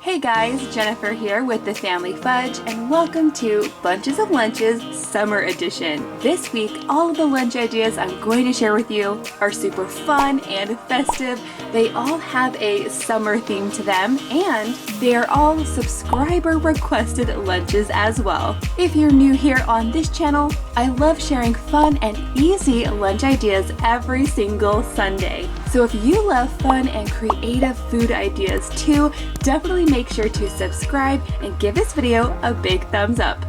Hey guys, Jennifer here with the Family Fudge, and welcome to Bunches of Lunches Summer Edition. This week, all of the lunch ideas I'm going to share with you are super fun and festive. They all have a summer theme to them, and they are all subscriber requested lunches as well. If you're new here on this channel, I love sharing fun and easy lunch ideas every single Sunday. So if you love fun and creative food ideas too, definitely make sure to subscribe and give this video a big thumbs up.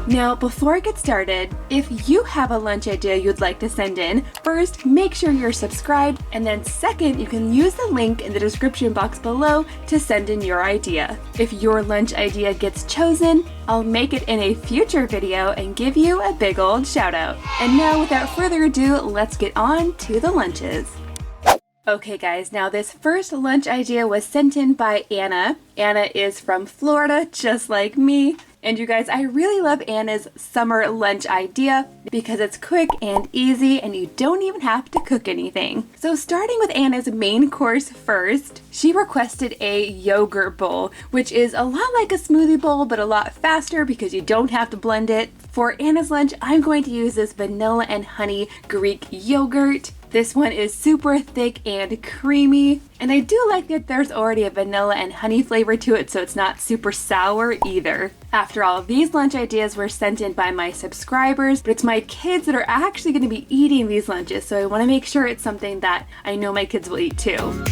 Now, before I get started, if you have a lunch idea you'd like to send in, first, make sure you're subscribed, and then second, you can use the link in the description box below to send in your idea. If your lunch idea gets chosen, I'll make it in a future video and give you a big old shout out. And now, without further ado, let's get on to the lunches. Okay guys, now this first lunch idea was sent in by Anna. Anna is from Florida, just like me. And you guys, I really love Anna's summer lunch idea because it's quick and easy and you don't even have to cook anything. So starting with Anna's main course first, she requested a yogurt bowl, which is a lot like a smoothie bowl but a lot faster because you don't have to blend it. For Anna's lunch, I'm going to use this vanilla and honey Greek yogurt. This one is super thick and creamy, and I do like that there's already a vanilla and honey flavor to it, so it's not super sour either. After all, these lunch ideas were sent in by my subscribers, but it's my kids that are actually going to be eating these lunches, so I want to make sure it's something that I know my kids will eat too.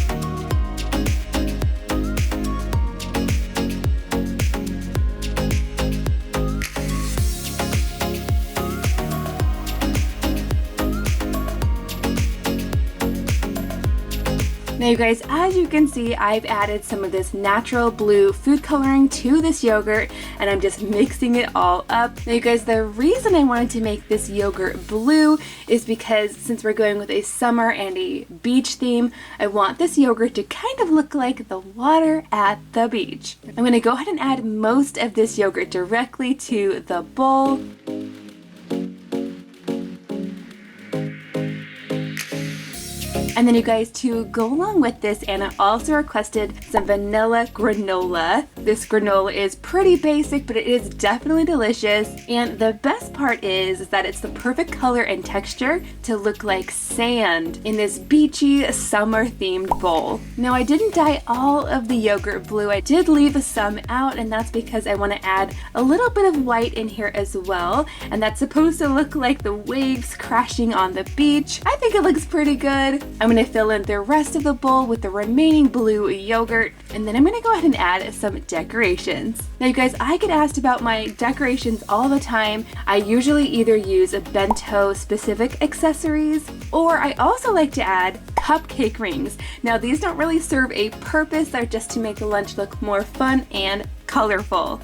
Now you guys, as you can see, I've added some of this natural blue food coloring to this yogurt and I'm just mixing it all up. Now you guys, the reason I wanted to make this yogurt blue is because since we're going with a summer and a beach theme, I want this yogurt to kind of look like the water at the beach. I'm going to go ahead and add most of this yogurt directly to the bowl. And then you guys, to go along with this, Anna also requested some vanilla granola. This granola is pretty basic, but it is definitely delicious. And the best part is that it's the perfect color and texture to look like sand in this beachy summer themed bowl. Now I didn't dye all of the yogurt blue. I did leave some out, and that's because I want to add a little bit of white in here as well. And that's supposed to look like the waves crashing on the beach. I think it looks pretty good. I'm going to fill in the rest of the bowl with the remaining blue yogurt, and then I'm going to go ahead and add some decorations. Now you guys, I get asked about my decorations all the time. I usually either use bento specific accessories, or I also like to add cupcake rings. Now these don't really serve a purpose, they're just to make the lunch look more fun and colorful.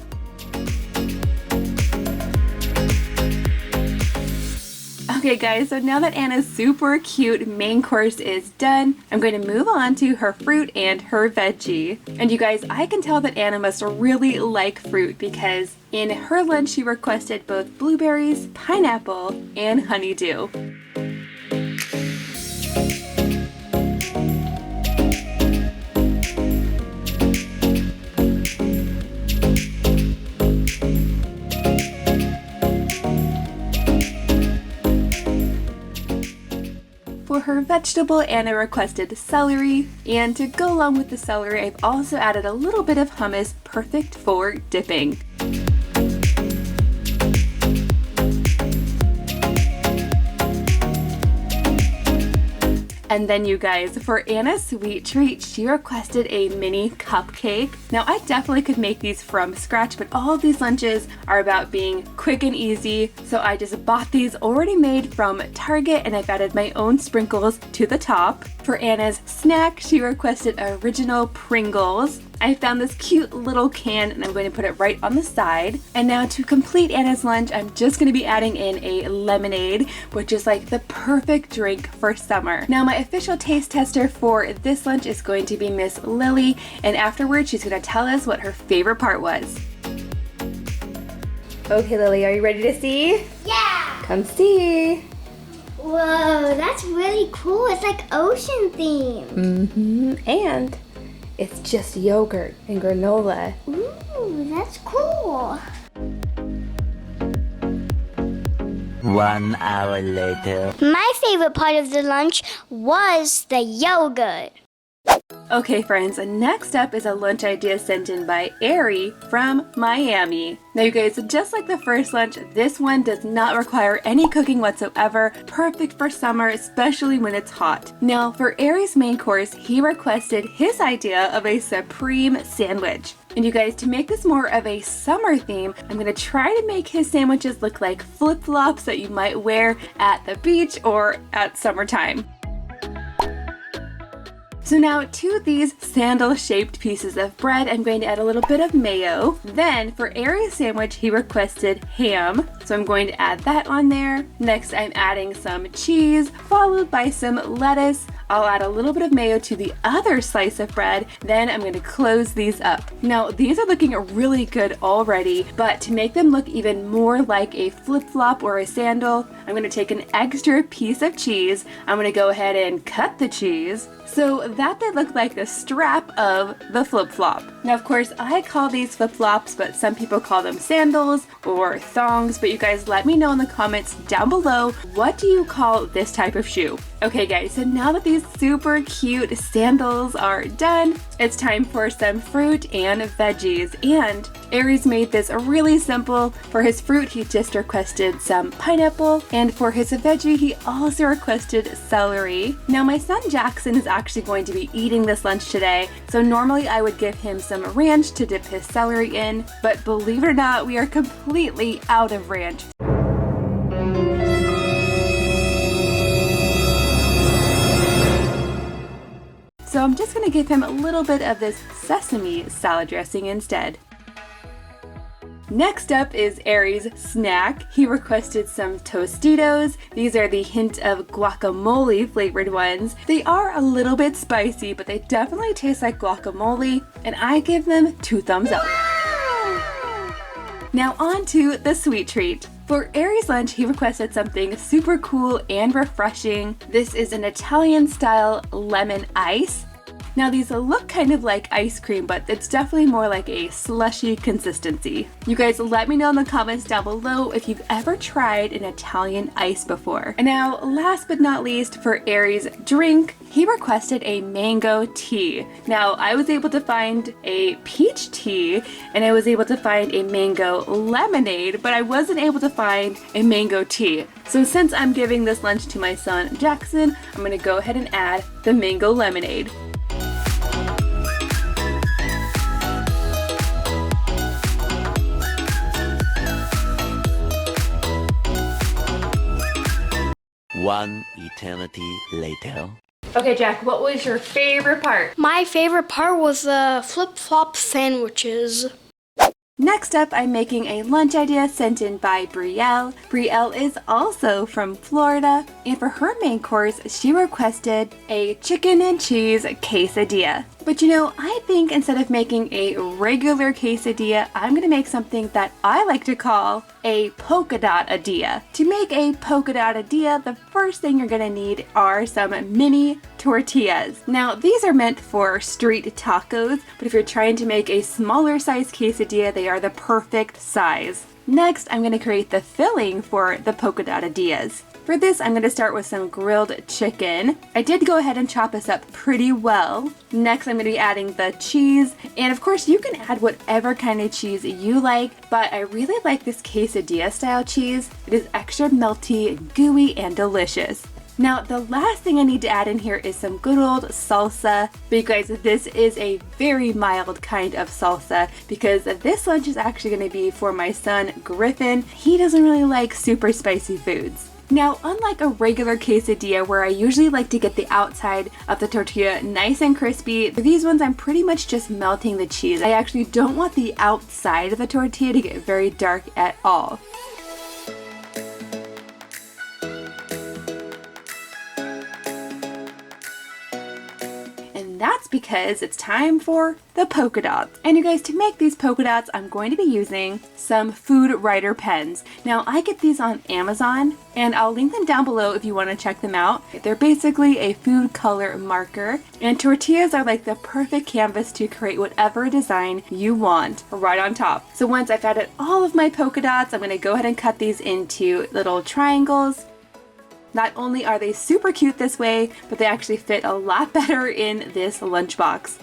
Okay guys, so now that Anna's super cute main course is done, I'm going to move on to her fruit and her veggie. And you guys, I can tell that Anna must really like fruit because in her lunch she requested both blueberries, pineapple, and honeydew. For her vegetable, Anna requested celery, and to go along with the celery, I've also added a little bit of hummus, perfect for dipping. And then you guys, for Anna's sweet treat, she requested a mini cupcake. Now I definitely could make these from scratch, but all of these lunches are about being quick and easy. So I just bought these already made from Target and I've added my own sprinkles to the top. For Anna's snack, she requested original Pringles. I found this cute little can and I'm going to put it right on the side. And now to complete Anna's lunch, I'm just going to be adding in a lemonade, which is like the perfect drink for summer. Now my official taste tester for this lunch is going to be Miss Lily, and afterwards she's going to tell us what her favorite part was. Okay Lily, are you ready to see? Yeah! Come see! Whoa, that's really cool. It's like ocean themed. And it's just yogurt and granola. Ooh, that's cool. 1 hour later. My favorite part of the lunch was the yogurt. Okay friends, next up is a lunch idea sent in by Ari from Miami. Now you guys, just like the first lunch, this one does not require any cooking whatsoever, perfect for summer, especially when it's hot. Now for Ari's main course, he requested his idea of a supreme sandwich. And you guys, to make this more of a summer theme, I'm going to try to make his sandwiches look like flip-flops that you might wear at the beach or at summertime. So now to these sandal-shaped pieces of bread, I'm going to add a little bit of mayo. Then for Ari's sandwich, he requested ham. So I'm going to add that on there. Next, I'm adding some cheese, followed by some lettuce. I'll add a little bit of mayo to the other slice of bread. Then I'm going to close these up. Now, these are looking really good already, but to make them look even more like a flip-flop or a sandal, I'm going to take an extra piece of cheese. I'm going to go ahead and cut the cheese so that they look like the strap of the flip-flop. Now, of course, I call these flip-flops, but some people call them sandals or thongs, but you guys let me know in the comments down below, what do you call this type of shoe? Okay guys, so now that these super cute sandals are done, it's time for some fruit and veggies. And Ari's made this really simple. For his fruit, he just requested some pineapple, and for his veggie, he also requested celery. Now my son Jackson is actually going to be eating this lunch today, so normally I would give him some ranch to dip his celery in, but believe it or not, we are completely out of ranch. So I'm just going to give him a little bit of this sesame salad dressing instead. Next up is Ari's snack. He requested some Tostitos. These are the hint of guacamole flavored ones. They are a little bit spicy, but they definitely taste like guacamole, and I give them 2 thumbs up. Now on to the sweet treat. For Ari's lunch, he requested something super cool and refreshing. This is an Italian style lemon ice. Now these look kind of like ice cream, but it's definitely more like a slushy consistency. You guys let me know in the comments down below if you've ever tried an Italian ice before. And now last but not least, for Ari's drink, he requested a mango tea. Now I was able to find a peach tea and I was able to find a mango lemonade, but I wasn't able to find a mango tea. So since I'm giving this lunch to my son Jackson, I'm gonna go ahead and add the mango lemonade. One eternity later. Okay, Jack, what was your favorite part? My favorite part was the flip-flop sandwiches. Next up, I'm making a lunch idea sent in by Brielle. Brielle is also from Florida, and for her main course, she requested a chicken and cheese quesadilla. But you know, I think instead of making a regular quesadilla, I'm gonna make something that I like to call a polka dot adilla. To make a polka dot adilla, the first thing you're gonna need are some mini tortillas. Now, these are meant for street tacos, but if you're trying to make a smaller size quesadilla, they are the perfect size. Next, I'm gonna create the filling for the polka dot adillas. For this, I'm going to start with some grilled chicken. I did go ahead and chop this up pretty well. Next, I'm going to be adding the cheese. And of course, you can add whatever kind of cheese you like, but I really like this quesadilla style cheese. It is extra melty, gooey, and delicious. Now, the last thing I need to add in here is some good old salsa. But you guys, this is a very mild kind of salsa because this lunch is actually going to be for my son, Griffin. He doesn't really like super spicy foods. Now, unlike a regular quesadilla where I usually like to get the outside of the tortilla nice and crispy, for these ones I'm pretty much just melting the cheese. I actually don't want the outside of the tortilla to get very dark at all. And And that's because it's time for the polka dots. And you guys, to make these polka dots, I'm going to be using some Food Writer pens. Now, I get these on Amazon, and I'll link them down below if you want to check them out. They're basically a food color marker, and tortillas are like the perfect canvas to create whatever design you want right on top. So once I've added all of my polka dots, I'm going to go ahead and cut these into little triangles. Not only are they super cute this way, but they actually fit a lot better in this lunchbox.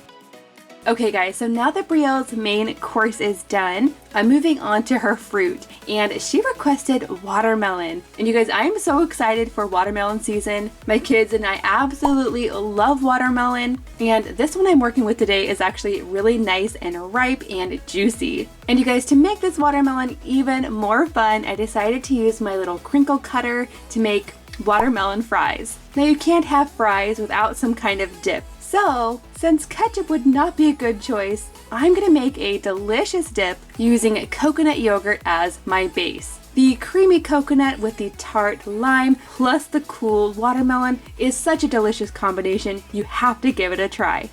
Okay guys, so now that Brielle's main course is done, I'm moving on to her fruit, and she requested watermelon. And you guys, I am so excited for watermelon season. My kids and I absolutely love watermelon, and this one I'm working with today is actually really nice and ripe and juicy. And you guys, to make this watermelon even more fun, I decided to use my little crinkle cutter to make watermelon fries. Now, you can't have fries without some kind of dip. So, since ketchup would not be a good choice, I'm gonna make a delicious dip using coconut yogurt as my base. The creamy coconut with the tart lime plus the cool watermelon is such a delicious combination. You have to give it a try.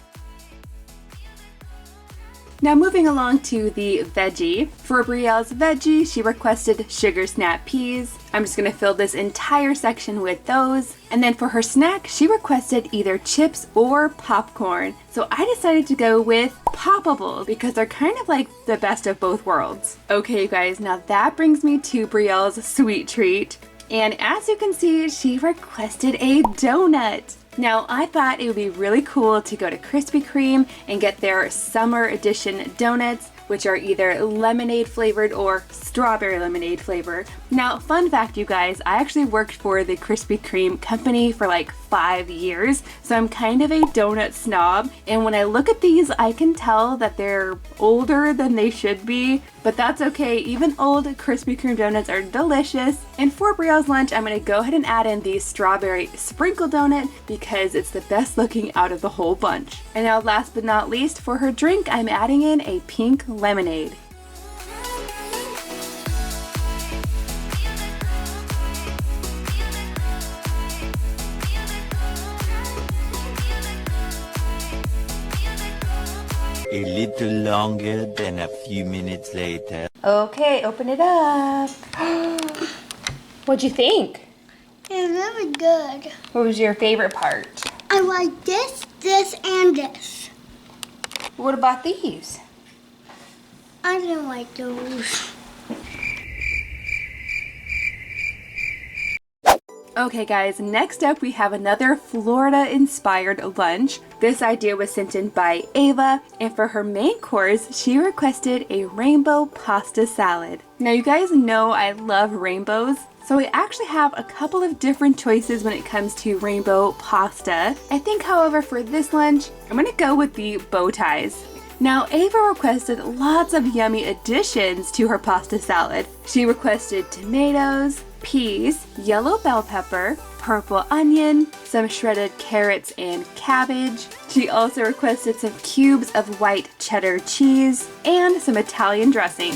Now moving along to the veggie. For Brielle's veggie, she requested sugar snap peas. I'm just gonna fill this entire section with those. And then for her snack, she requested either chips or popcorn. So I decided to go with poppables because they're kind of like the best of both worlds. Okay, you guys, now that brings me to Brielle's sweet treat. And as you can see, she requested a donut. Now, I thought it would be really cool to go to Krispy Kreme and get their summer edition donuts, which are either lemonade flavored or strawberry lemonade flavor. Now, fun fact, you guys, I actually worked for the Krispy Kreme company for like 5 years, so I'm kind of a donut snob, and when I look at these, I can tell that they're older than they should be, but that's okay. Even old Krispy Kreme donuts are delicious. And for Brielle's lunch, I'm gonna go ahead and add in the strawberry sprinkle donut because it's the best looking out of the whole bunch. And now last but not least, for her drink, I'm adding in a pink lemonade. A little longer than a few minutes later. Okay, open it up. What'd you think? It's really good. What was your favorite part? I like this, this, and this. What about these? I didn't like those. Okay guys, next up we have another Florida-inspired lunch. This idea was sent in by Ava, and for her main course, she requested a rainbow pasta salad. Now you guys know I love rainbows, so we actually have a couple of different choices when it comes to rainbow pasta. I think, however, for this lunch, I'm gonna go with the bow ties. Now, Ava requested lots of yummy additions to her pasta salad. She requested tomatoes, peas, yellow bell pepper, purple onion, some shredded carrots and cabbage. She also requested some cubes of white cheddar cheese and some Italian dressing.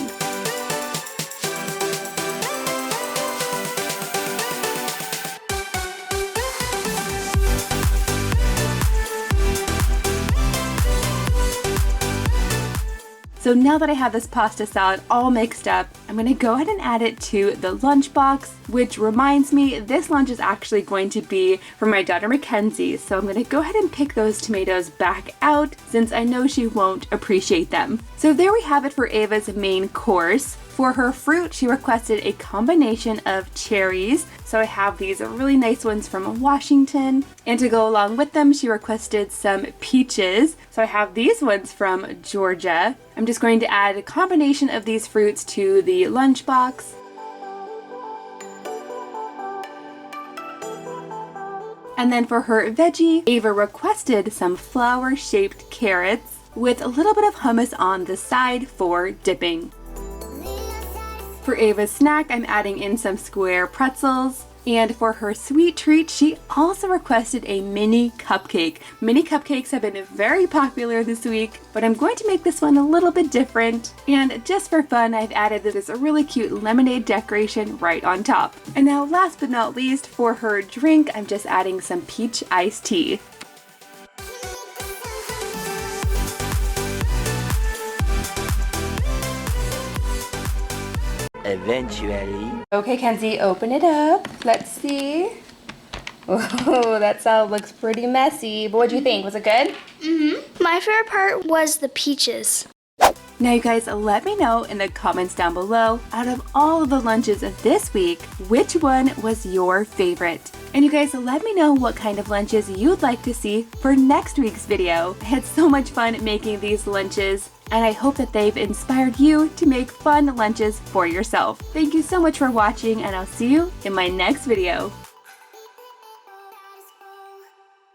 So now that I have this pasta salad all mixed up, I'm gonna go ahead and add it to the lunchbox, which reminds me, this lunch is actually going to be for my daughter Mackenzie. So I'm gonna go ahead and pick those tomatoes back out since I know she won't appreciate them. So there we have it for Ava's main course. For her fruit, she requested a combination of cherries. So I have these really nice ones from Washington. And to go along with them, she requested some peaches. So I have these ones from Georgia. I'm just going to add a combination of these fruits to the lunchbox. And then for her veggie, Ava requested some flower-shaped carrots with a little bit of hummus on the side for dipping. For Ava's snack, I'm adding in some square pretzels. And for her sweet treat, she also requested a mini cupcake. Mini cupcakes have been very popular this week, but I'm going to make this one a little bit different. And just for fun, I've added this really cute lemonade decoration right on top. And now last but not least, for her drink, I'm just adding some peach iced tea. eventually. Okay, Kenzie, open it up. Let's see. Oh, that salad looks pretty messy. But what do you think? Was it good? My favorite part was the peaches. Now you guys, let me know in the comments down below, out of all of the lunches of this week, which one was your favorite? And you guys, let me know what kind of lunches you'd like to see for next week's video. I had so much fun making these lunches, and I hope that they've inspired you to make fun lunches for yourself. Thank you so much for watching, and I'll see you in my next video.